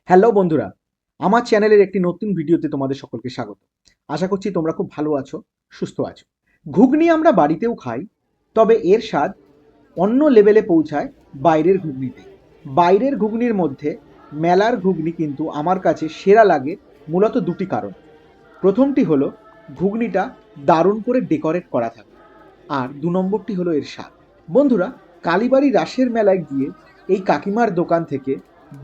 Hello বন্ধুরা, আমার চ্যানেলের একটি নতুন ভিডিওতে তোমাদের সকলকে স্বাগত। আশা করছি তোমরা খুব ভালো আছো, সুস্থ আছো। ঘুগনি আমরা বাড়িতেও খাই, তবে এর স্বাদ অন্য লেভেলে পৌঁছায় বাইরের ঘুগনিতে। বাইরের ঘুগনির মধ্যে মেলার ঘুগনি কিন্তু আমার কাছে সেরা লাগে মূলত দুটি কারণ। প্রথমটি হলো ঘুগনিটা দারুণ করে ডেকোরেট করা থাকে, আর দু নম্বরটি হলো এর স্বাদ। বন্ধুরা, কালীবাড়ি রাসের মেলায় গিয়ে এই কাকিমার দোকান থেকে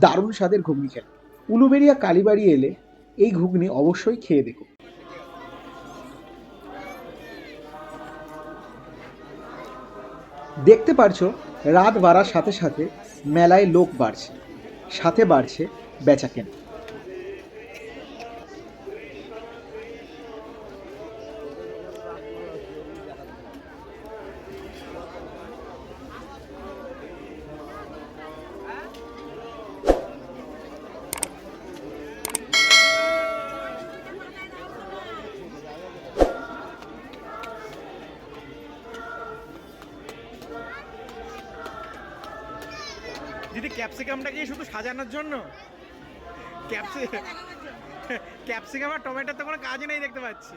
দারুণ স্বাদের ঘুগনি খেলাম। উলুবেড়িয়া কালীবাড়ি এলে এই ঘুগনি অবশ্যই খেয়ে দেখো। দেখতে পারছো, রাত বাড়ার সাথে সাথে মেলায় লোক বাড়ছে, সাথে বাড়ছে বেচাকেনা। দিদি ক্যাপসিকামটা কি শুধু সাজানোর জন্য? ক্যাপসিকাম আর টমেটোর তো কোনো কাজই নেই দেখতে পাচ্ছি।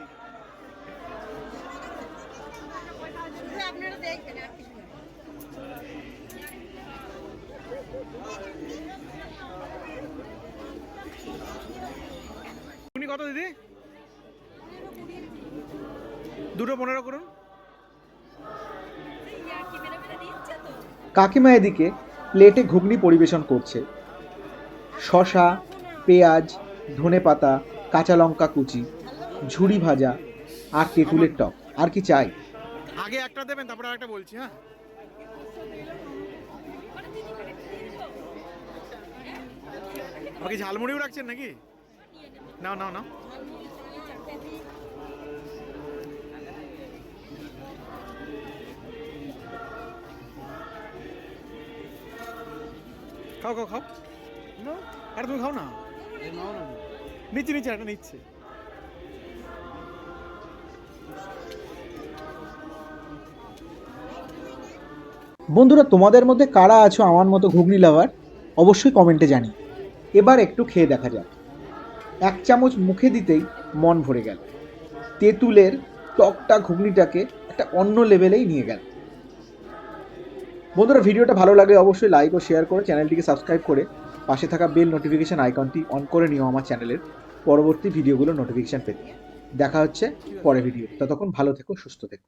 উনি কত দিদি? দুটো 15 করুন। কাকিমা এদিকে প্লেটে ঘুগনি পরিবেশন করছে। শসা, পেঁয়াজ, ধনেপাতা, কাঁচা লঙ্কা কুচি, ঝুরি ভাজা আর তেঁতুলের টক। আর কি চাই? আগে একটা দেবেন, তারপর আরেকটা বলছি। হ্যাঁ, আমাকে ঝালমুড়িও রাখছেন নাকি? নাও নাও নাও। খাও খাও খাও। আরে তুমি খাও না। নিচ্ছে নিচ্ছে একটা নিচ্ছে। বন্ধুরা, তোমাদের মধ্যে কারা আছো আমার মতো ঘুগনি লাভার, অবশ্যই কমেন্টে জানি। এবার একটু খেয়ে দেখা যাক। এক চামচ মুখে দিতেই মন ভরে গেল। তেঁতুলের টকটা ঘুগনিটাকে একটা অন্য লেভেলেই নিয়ে গেল। বন্ধুরা, ভিডিওটা ভালো লাগলে অবশ্যই লাইক ও শেয়ার করে চ্যানেলটিকে সাবস্ক্রাইব করে পাশে থাকা বেল নোটিফিকেশন আইকনটি অন করে নিও আমার চ্যানেলের পরবর্তী ভিডিওগুলোর নোটিফিকেশন পেতে। দেখা হচ্ছে পরে ভিডিও। ততক্ষণ ভালো থেকো, সুস্থ থেকো।